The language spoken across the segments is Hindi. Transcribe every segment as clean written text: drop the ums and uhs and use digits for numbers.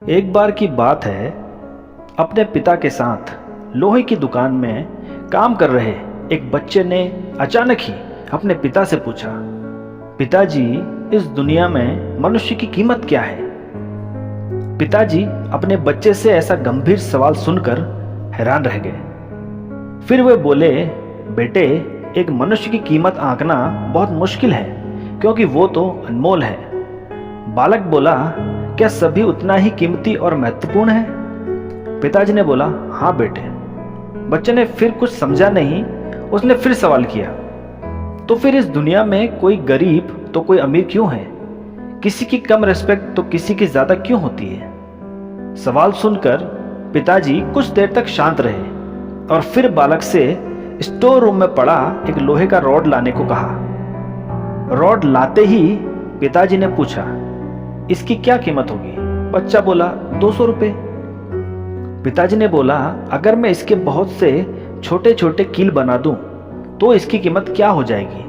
एक बार की बात है, अपने पिता के साथ लोहे की दुकान में काम कर रहे एक बच्चे ने अचानक ही अपने पिता से पूछा, पिताजी, इस दुनिया में मनुष्य की कीमत क्या है? पिताजी अपने बच्चे से ऐसा गंभीर सवाल सुनकर हैरान रह गए। फिर वे बोले, बेटे, एक मनुष्य की कीमत आंकना बहुत मुश्किल है, क्योंकि वो तो अनमोल है। बालक बोला, क्या सभी उतना ही कीमती और महत्वपूर्ण है? पिताजी ने बोला, हाँ बेटे। बच्चे ने फिर कुछ समझा नहीं, उसने फिर सवाल किया, तो फिर इस दुनिया में कोई गरीब तो कोई अमीर क्यों है? किसी की कम रिस्पेक्ट तो किसी की ज्यादा क्यों होती है? सवाल सुनकर पिताजी कुछ देर तक शांत रहे और फिर बालक से स्टोर रूम में पड़ा एक लोहे का रॉड लाने को कहा। रॉड लाते ही पिताजी ने पूछा, इसकी क्या कीमत होगी? बच्चा बोला, 200 रुपये। पिताजी ने बोला, अगर मैं इसके बहुत से छोटे छोटे कील बना दूं तो इसकी कीमत क्या हो जाएगी?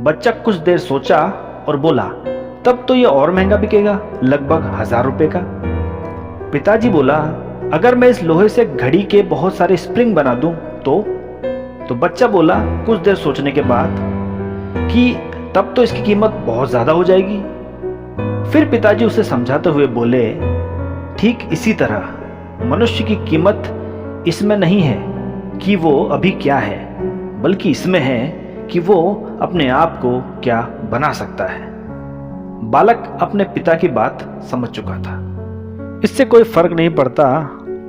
बच्चा कुछ देर सोचा और बोला, तब तो ये और महंगा बिकेगा, लगभग 1000 रुपये का। पिताजी बोला, अगर मैं इस लोहे से घड़ी के बहुत सारे स्प्रिंग बना दूं तो बच्चा बोला कुछ देर सोचने के बाद कि तब तो इसकी कीमत बहुत ज्यादा हो जाएगी। फिर पिताजी उसे समझाते हुए बोले, ठीक इसी तरह मनुष्य की कीमत इसमें नहीं है कि वो अभी क्या है, बल्कि इसमें है कि वो अपने आप को क्या बना सकता है। बालक अपने पिता की बात समझ चुका था। इससे कोई फर्क नहीं पड़ता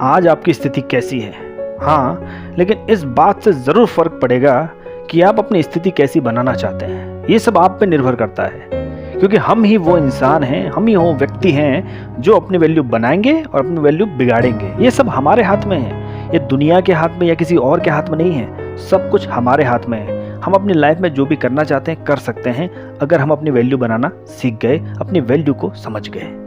आज आपकी स्थिति कैसी है, हाँ, लेकिन इस बात से जरूर फर्क पड़ेगा कि आप अपनी स्थिति कैसी बनाना चाहते हैं। ये सब आप पे निर्भर करता है, क्योंकि हम ही वो इंसान हैं, हम ही वो व्यक्ति हैं जो अपनी वैल्यू बनाएंगे और अपनी वैल्यू बिगाड़ेंगे। ये सब हमारे हाथ में है, ये दुनिया के हाथ में या किसी और के हाथ में नहीं है, सब कुछ हमारे हाथ में है। हम अपनी लाइफ में जो भी करना चाहते हैं कर सकते हैं, अगर हम अपनी वैल्यू बनाना सीख गए, अपनी वैल्यू को समझ गए।